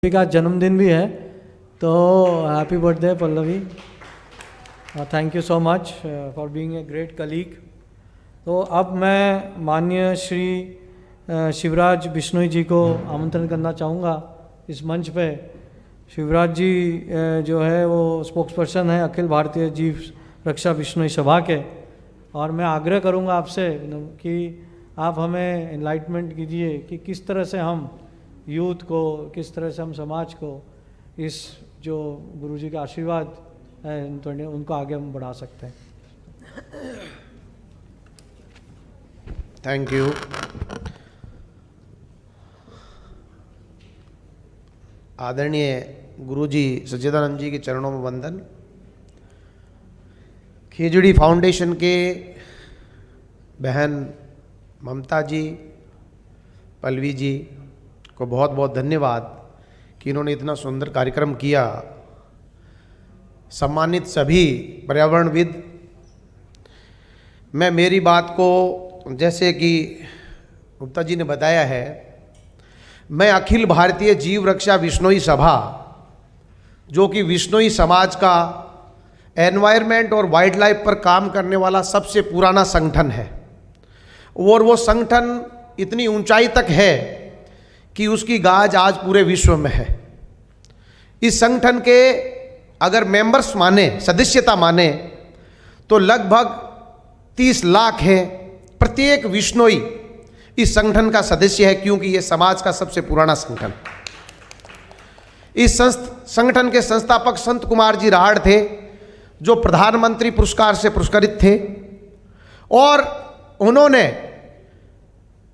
पल्लवी का जन्मदिन भी है, तो happy birthday Pallavi, thank you so much for being a great colleague. तो अब मैं माननीय श्री शिवराज बिश्नोई जी को आमंत्रण करना चाहूँगा इस मंच पे। शिवराज जी जो है वो स्पोक्स पर्सन है अखिल भारतीय जीव रक्षा बिश्नोई सभा के, और मैं आग्रह करूँगा आपसे कि आप हमें एनलाइटमेंट कीजिए कि किस तरह से हम यूथ को, किस तरह से हम समाज को इस जो गुरुजी का आशीर्वाद है उनको आगे हम बढ़ा सकते हैं। Thank you. आदरणीय गुरुजी सच्चिदानंद जी के चरणों में वंदन। खेजड़ी फाउंडेशन के बहन ममता जी, पल्लवी जी को बहुत बहुत धन्यवाद कि इन्होंने इतना सुंदर कार्यक्रम किया। सम्मानित सभी पर्यावरणविद, मैं मेरी बात को जैसे कि गुप्ता जी ने बताया है, मैं अखिल भारतीय जीव रक्षा बिश्नोई सभा, जो कि बिश्नोई समाज का एनवायरनमेंट और वाइल्ड लाइफ पर काम करने वाला सबसे पुराना संगठन है, और वो संगठन इतनी ऊंचाई तक है कि उसकी गाज आज पूरे विश्व में है। इस संगठन के अगर मेंबर्स माने, सदस्यता माने, तो लगभग 30 लाख है। प्रत्येक बिश्नोई इस संगठन का सदस्य है, क्योंकि ये समाज का सबसे पुराना संगठन। इस संगठन के संस्थापक संत कुमार जी राहड़ थे, जो प्रधानमंत्री पुरस्कार से पुरस्कृत थे, और उन्होंने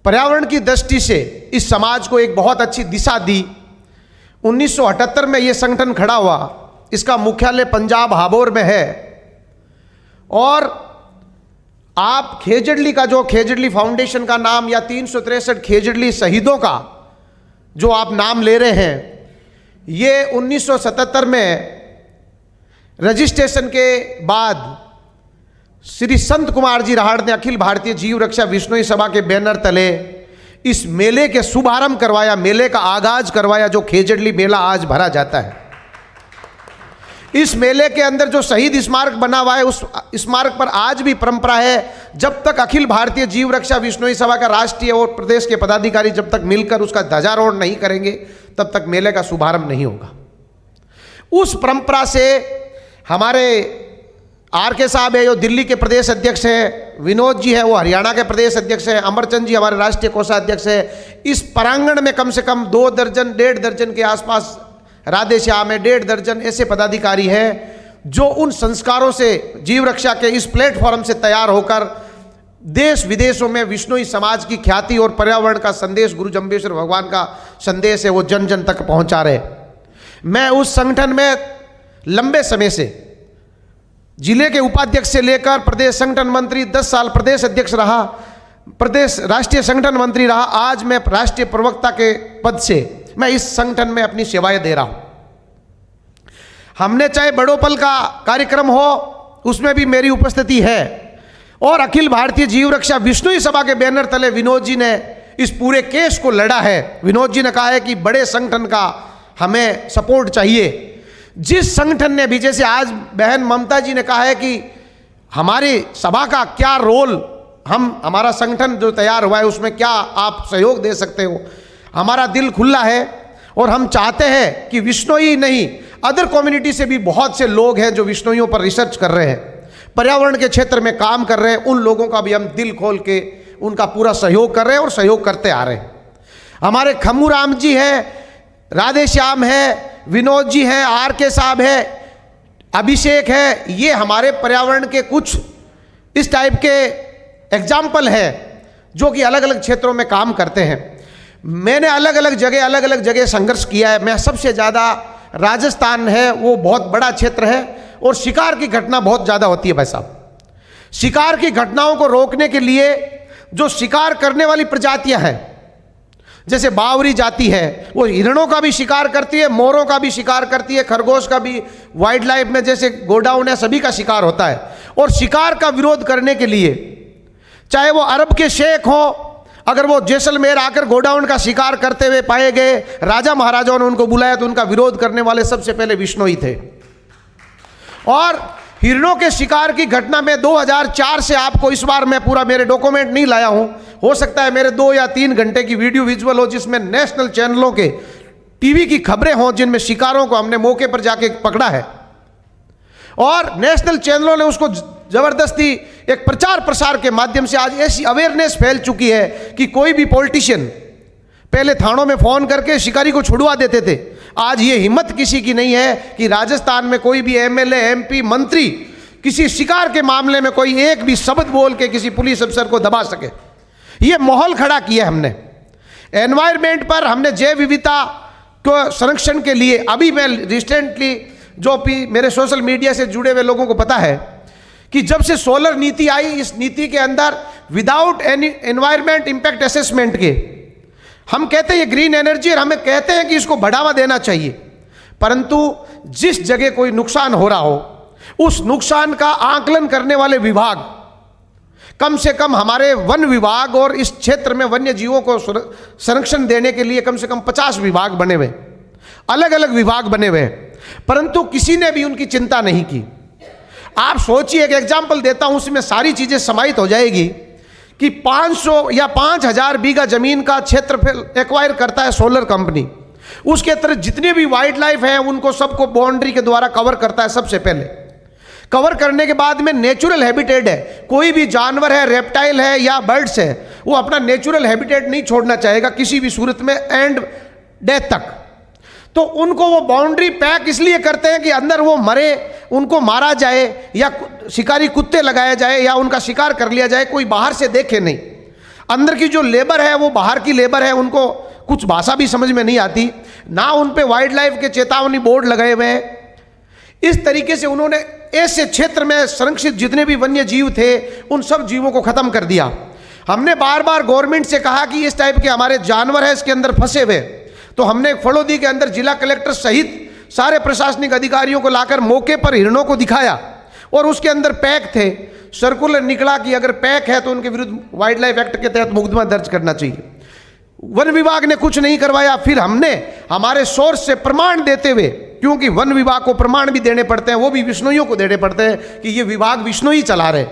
पर्यावरण की दृष्टि से इस समाज को एक बहुत अच्छी दिशा दी। 1978 में यह संगठन खड़ा हुआ। इसका मुख्यालय पंजाब हाबोर में है। और आप खेजड़ली का, जो खेजड़ली फाउंडेशन का नाम या 363 खेजड़ली शहीदों का जो आप नाम ले रहे हैं, ये 1977 में रजिस्ट्रेशन के बाद श्री संत कुमार जी राहड़ ने अखिल भारतीय जीव रक्षा बिश्नोई सभा के बैनर तले इस मेले के शुभारंभ करवाया, मेले का आगाज करवाया, जो खेजड़ली मेला आज भरा जाता है। इस मेले के अंदर जो शहीद स्मारक बना हुआ है, उस स्मारक पर आज भी परंपरा है, जब तक अखिल भारतीय जीव रक्षा बिश्नोई सभा का राष्ट्रीय और प्रदेश के पदाधिकारी जब तक मिलकर उसका ध्वजारोहण नहीं करेंगे, तब तक मेले का शुभारंभ नहीं होगा। उस परंपरा से हमारे आर.के. साहब है, जो दिल्ली के प्रदेश अध्यक्ष हैं, विनोद जी है, वो हरियाणा के प्रदेश अध्यक्ष हैं, अमरचंद जी हमारे राष्ट्रीय कोषाध्यक्ष है। इस प्रांगण में कम से कम 2 दर्जन 1.5 दर्जन के आसपास, राधे श्याम है, 1.5 दर्जन ऐसे पदाधिकारी हैं जो उन संस्कारों से, जीव रक्षा के इस प्लेटफॉर्म से तैयार होकर देश विदेशों में बिश्नोई समाज की ख्याति और पर्यावरण का संदेश, गुरु जम्बेश्वर भगवान का संदेश है, वो जन जन तक पहुंचा रहे। मैं उस संगठन में लंबे समय से, जिले के उपाध्यक्ष से लेकर प्रदेश संगठन मंत्री, 10 साल प्रदेश अध्यक्ष रहा, प्रदेश राष्ट्रीय संगठन मंत्री रहा, आज मैं राष्ट्रीय प्रवक्ता के पद से मैं इस संगठन में अपनी सेवाएं दे रहा हूं। हमने चाहे बड़ों पल का कार्यक्रम हो, उसमें भी मेरी उपस्थिति है, और अखिल भारतीय जीव रक्षा बिश्नोई सभा के बैनर तले विनोद जी ने इस पूरे केस को लड़ा है। विनोद जी ने कहा है कि बड़े संगठन का हमें सपोर्ट चाहिए। जिस संगठन ने भी, जैसे आज बहन ममता जी ने कहा है कि हमारी सभा का क्या रोल, हमारा संगठन जो तैयार हुआ है उसमें क्या आप सहयोग दे सकते हो, हमारा दिल खुला है, और हम चाहते हैं कि बिश्नोई नहीं, अदर कम्युनिटी से भी बहुत से लोग हैं जो बिश्नोइयों पर रिसर्च कर रहे हैं, पर्यावरण के क्षेत्र में काम कर रहे हैं, उन लोगों का भी हम दिल खोल के उनका पूरा सहयोग कर रहे हैं और सहयोग करते आ रहे हैं। हमारे खम्मू राम जी हैं, राधे श्याम है, विनोद जी हैं, आर.के. साहब है, अभिषेक है, ये हमारे पर्यावरण के कुछ इस टाइप के एग्जाम्पल हैं जो कि अलग अलग क्षेत्रों में काम करते हैं। मैंने अलग अलग जगह संघर्ष किया है। मैं सबसे ज़्यादा, राजस्थान है, वो बहुत बड़ा क्षेत्र है, और शिकार की घटना बहुत ज़्यादा होती है भाई साहब। शिकार की घटनाओं को रोकने के लिए जो शिकार करने वाली प्रजातियां हैं, जैसे बावरी जाति है, वो हिरणों का भी शिकार करती है, मोरों का भी शिकार करती है, खरगोश का भी, वाइल्ड लाइफ में जैसे गोडाउन है, सभी का शिकार होता है। और शिकार का विरोध करने के लिए, चाहे वो अरब के शेख हो, अगर वो जैसलमेर आकर गोडाउन का शिकार करते हुए पाए गए, राजा महाराजाओं ने उनको बुलाया तो उनका विरोध करने वाले सबसे पहले विश्नोई थे। और हिरणों के शिकार की घटना में 2004 से, आपको इस बार मैं पूरा मेरे डॉक्यूमेंट नहीं लाया हूं, हो सकता है मेरे 2 या 3 घंटे की वीडियो विजुअल हो जिसमें नेशनल चैनलों के टीवी की खबरें हों जिनमें शिकारों को हमने मौके पर जाके पकड़ा है और नेशनल चैनलों ने उसको जबरदस्ती एक प्रचार प्रसार के माध्यम से आज ऐसी अवेयरनेस फैल चुकी है कि कोई भी पॉलिटिशियन पहले थानों में फोन करके शिकारी को छुड़वा देते थे। आज ये हिम्मत किसी की नहीं है कि राजस्थान में कोई भी एमएलए, एमपी, मंत्री किसी शिकार के मामले में कोई एक भी शब्द बोल के किसी पुलिस अफसर को दबा सके। ये माहौल खड़ा किया हमने। एनवायरमेंट पर हमने जैव विविधता को संरक्षण के लिए, अभी मैं रिसेंटली जो भी मेरे सोशल मीडिया से जुड़े हुए लोगों को पता है कि जब से सोलर नीति आई, इस नीति के अंदर without any environment impact assessment के, हम कहते हैं ये ग्रीन एनर्जी और हमें कहते हैं कि इसको बढ़ावा देना चाहिए, परंतु जिस जगह कोई नुकसान हो रहा हो उस नुकसान का आकलन करने वाले विभाग, कम से कम हमारे वन विभाग और इस क्षेत्र में वन्य जीवों को संरक्षण देने के लिए कम से कम 50 विभाग बने हुए, अलग अलग विभाग बने हुए, परंतु किसी ने भी उनकी चिंता नहीं की। आप सोचिए, एक एग्जाम्पल देता हूं, उसमें सारी चीजें समाहित हो जाएगी कि 500 या 5000 बीघा जमीन का क्षेत्रफल एक्वायर करता है सोलर कंपनी। उसके तहत जितने भी वाइल्ड लाइफ है उनको सबको बाउंड्री के द्वारा कवर करता है। सबसे पहले कवर करने के बाद में नेचुरल हैबिटेट है, कोई भी जानवर है, रेप्टाइल है या बर्ड्स है, वो अपना नेचुरल हैबिटेट नहीं छोड़ना चाहेगा किसी भी सूरत में एंड डेथ तक। तो उनको वो बाउंड्री पैक इसलिए करते हैं कि अंदर वो मरे, उनको मारा जाए या शिकारी कुत्ते लगाया जाए या उनका शिकार कर लिया जाए, कोई बाहर से देखे नहीं। अंदर की जो लेबर है वो बाहर की लेबर है, उनको कुछ भाषा भी समझ में नहीं आती, ना उन पे वाइल्ड लाइफ के चेतावनी बोर्ड लगाए हुए हैं। इस तरीके से उन्होंने ऐसे क्षेत्र में संरक्षित जितने भी वन्य जीव थे उन सब जीवों को खत्म कर दिया। हमने बार बार गवर्नमेंट से कहा कि इस टाइप के हमारे जानवर है इसके अंदर फंसे हुए, तो हमने फलोदी के अंदर जिला कलेक्टर सहित सारे प्रशासनिक अधिकारियों को लाकर मौके पर हिरणों को दिखाया और उसके अंदर पैक थे। सर्कुलर निकला कि अगर पैक है तो उनके विरुद्ध वाइल्ड लाइफ एक्ट के तहत मुकदमा दर्ज करना चाहिए। वन विभाग ने कुछ नहीं करवाया। फिर हमने हमारे सोर्स से प्रमाण देते हुए, क्योंकि वन विभाग को प्रमाण भी देने पड़ते हैं, वो भी विश्नोइयों को देने पड़ते हैं कि ये विभाग विश्नोई चला रहे,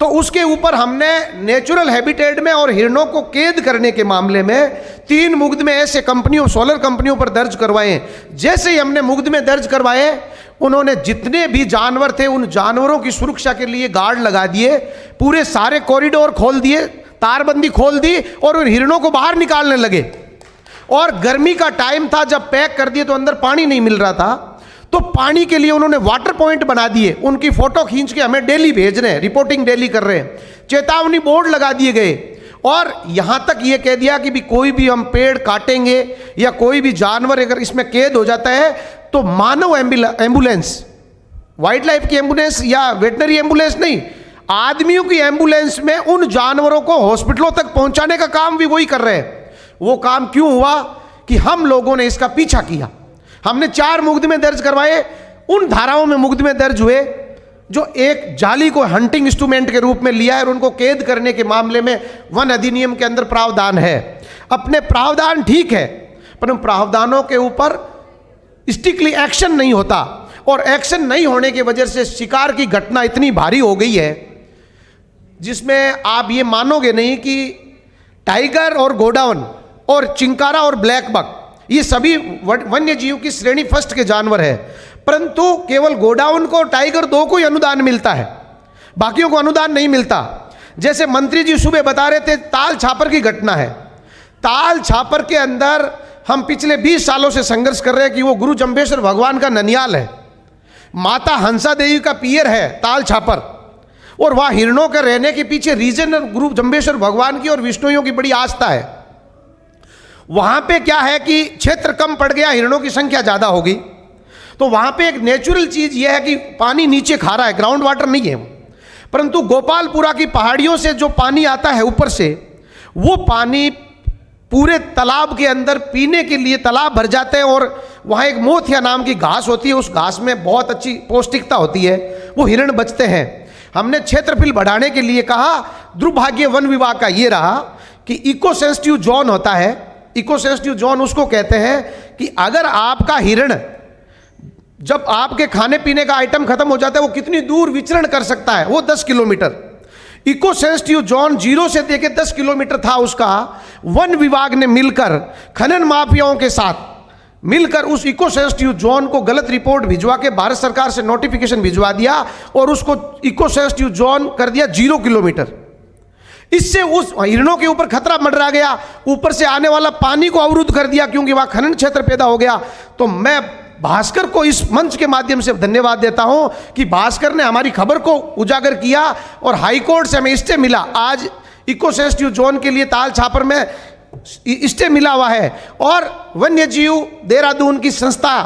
तो उसके ऊपर हमने नेचुरल हैबिटेट में और हिरणों को कैद करने के मामले में 3 मुकदमे ऐसे कंपनियों, सोलर कंपनियों पर दर्ज करवाए। जैसे ही हमने मुकदमे दर्ज करवाए, उन्होंने जितने भी जानवर थे उन जानवरों की सुरक्षा के लिए गार्ड लगा दिए, पूरे सारे कॉरिडोर खोल दिए, तारबंदी खोल दी और उन हिरणों को बाहर निकालने लगे। और गर्मी का टाइम था, जब पैक कर दिए तो अंदर पानी नहीं मिल रहा था, तो पानी के लिए उन्होंने वाटर पॉइंट बना दिए, उनकी फोटो खींच के हमें डेली भेज रहे हैं, रिपोर्टिंग डेली कर रहे हैं, चेतावनी बोर्ड लगा दिए गए और यहां तक ये कह दिया कि भी कोई भी हम पेड़ काटेंगे या कोई भी जानवर अगर इसमें कैद हो जाता है तो मानव एम्बुलेंस, वाइल्ड लाइफ की एम्बुलेंस या वेटनरी एम्बुलेंस नहीं, आदमियों की एम्बुलेंस में उन जानवरों को हॉस्पिटलों तक पहुंचाने का काम भी वही कर रहे हैं। वो काम क्यों हुआ कि हम लोगों ने इसका पीछा किया। हमने 4 मुकदमे दर्ज करवाए। उन धाराओं में मुकदमे दर्ज हुए जो एक जाली को हंटिंग इंस्ट्रूमेंट के रूप में लिया है और उनको कैद करने के मामले में वन अधिनियम के अंदर प्रावधान है। अपने प्रावधान ठीक है, पर उन प्रावधानों के ऊपर स्ट्रिक्टली एक्शन नहीं होता और एक्शन नहीं होने की वजह से शिकार की घटना इतनी भारी हो गई है जिसमें आप ये मानोगे नहीं कि टाइगर और गोडाउन और चिंकारा और ब्लैक बक ये सभी वन्य जीव की श्रेणी फर्स्ट के जानवर है, परंतु केवल गोडाउन को, टाइगर 2 को ही अनुदान मिलता है, बाकियों को अनुदान नहीं मिलता। जैसे मंत्री जी सुबह बता रहे थे, ताल छापर की घटना है। ताल छापर के अंदर हम पिछले 20 सालों से संघर्ष कर रहे हैं कि वो गुरु जम्बेश्वर भगवान का ननियाल है, माता हंसा देवी का पियर है ताल छापर, और वहाँ हिरणों के रहने के पीछे रीजन गुरु जम्बेश्वर भगवान की और विष्णुइयों की बड़ी आस्था है। वहाँ पे क्या है कि क्षेत्र कम पड़ गया, हिरणों की संख्या ज़्यादा हो गई, तो वहाँ पे एक नेचुरल चीज़ यह है कि पानी नीचे खा रहा है, ग्राउंड वाटर नहीं है, परंतु गोपालपुरा की पहाड़ियों से जो पानी आता है ऊपर से, वो पानी पूरे तालाब के अंदर पीने के लिए तालाब भर जाते हैं और वहाँ एक मोथिया नाम की घास होती है, उस घास में बहुत अच्छी पौष्टिकता होती है, वो हिरण बचते हैं। हमने क्षेत्रफल बढ़ाने के लिए कहा। दुर्भाग्य वन विभाग का ये रहा कि इको सेंसिटिव जोन होता है। इको सेंसिटिव जोन उसको कहते हैं कि अगर आपका हिरण जब आपके खाने पीने का आइटम खत्म हो जाता है वो कितनी दूर विचरण कर सकता है, वो 10 किलोमीटर। इको सेंसिटिव जोन 0 से लेकर 10 किलोमीटर था उसका। वन विभाग ने मिलकर खनन माफियाओं के साथ मिलकर उस इको सेंसिटिव जोन को गलत रिपोर्ट भिजवा के भारत सरकार से नोटिफिकेशन भिजवा दिया और उसको इको सेंसिटिव जोन कर दिया 0 किलोमीटर। इससे उस हिरणों के ऊपर खतरा मंडरा गया, ऊपर से आने वाला पानी को अवरुद्ध कर दिया क्योंकि वहां खनन क्षेत्र पैदा हो गया। तो मैं भास्कर को इस मंच के माध्यम से धन्यवाद देता हूं कि भास्कर ने हमारी खबर को उजागर किया और हाई कोर्ट से हमें स्टे मिला। आज इको सेंसिटिव जोन के लिए ताल छापर में स्टे मिला हुआ है और वन्य जीव देहरादून की संस्था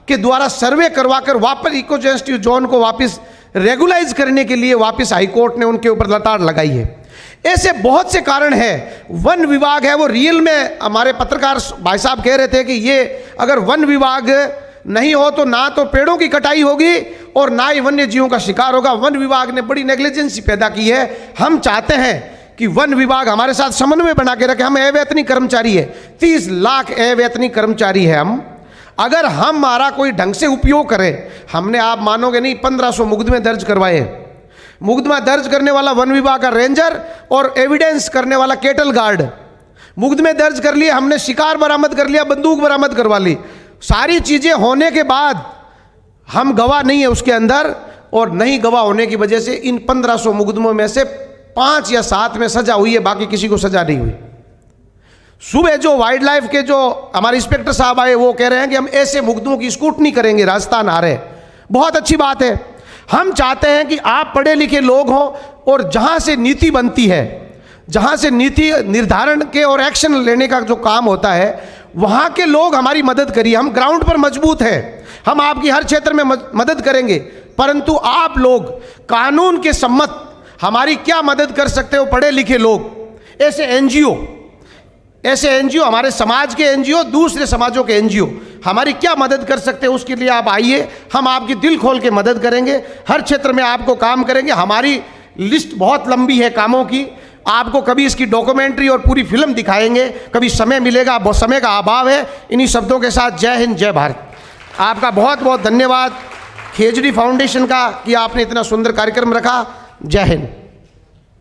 के द्वारा सर्वे करवाकर वापस इको सेंसिटिव जोन को वापस रेगुलाइज करने के लिए वापस हाई कोर्ट ने उनके ऊपर लताड़ लगाई है। ऐसे बहुत से कारण हैं। वन विभाग है वो रियल में, हमारे पत्रकार भाई साहब कह रहे थे कि ये अगर वन विभाग नहीं हो तो ना तो पेड़ों की कटाई होगी और ना ही वन्य जीवों का शिकार होगा। वन विभाग ने बड़ी नेग्लिजेंसी पैदा की है। हम चाहते हैं कि वन विभाग हमारे साथ समन्वय बना के रखे। हम अवैतनिक कर्मचारी है, 30 लाख अवैतनिक कर्मचारी है हम। अगर हम हमारा कोई ढंग से उपयोग करें, हमने आप मानोगे नहीं 1500 मुकदमे दर्ज करवाए। मुकदमा दर्ज करने वाला वन विभाग का रेंजर और एविडेंस करने वाला केटल गार्ड, मुकदमे दर्ज कर लिए हमने, शिकार बरामद कर लिया, बंदूक बरामद करवा ली। सारी चीजें होने के बाद हम गवाह नहीं है उसके अंदर, और नहीं गवाह होने की वजह से इन 1500 मुकदमों में से 5 या 7 में सजा हुई है, बाकी किसी को सजा नहीं हुई। सुबह जो वाइल्ड लाइफ के जो हमारे इंस्पेक्टर साहब आए वो कह रहे हैं कि हम ऐसे मुकदमों की स्क्रूटनी करेंगे, राजस्थान आ रहे। बहुत अच्छी बात है। हम चाहते हैं कि आप पढ़े लिखे लोग हों और जहां से नीति बनती है, जहां से नीति निर्धारण के और एक्शन लेने का जो काम होता है, वहां के लोग हमारी मदद करिए। हम ग्राउंड पर मजबूत हैं, हम आपकी हर क्षेत्र में मदद करेंगे, परंतु आप लोग कानून के सम्मत हमारी क्या मदद कर सकते हो? पढ़े लिखे लोग, ऐसे एनजीओ, हमारे समाज के एनजीओ, दूसरे समाजों के एनजीओ हमारी क्या मदद कर सकते हैं? उसके लिए आप आइए, हम आपकी दिल खोल के मदद करेंगे, हर क्षेत्र में आपको काम करेंगे। हमारी लिस्ट बहुत लंबी है कामों की, आपको कभी इसकी डॉक्यूमेंट्री और पूरी फिल्म दिखाएंगे, कभी समय मिलेगा, बहुत समय का अभाव है। इन्हीं शब्दों के साथ जय हिंद, जय भारत। आपका बहुत बहुत धन्यवाद खेजड़ी फाउंडेशन का कि आपने इतना सुंदर कार्यक्रम रखा। जय हिंद।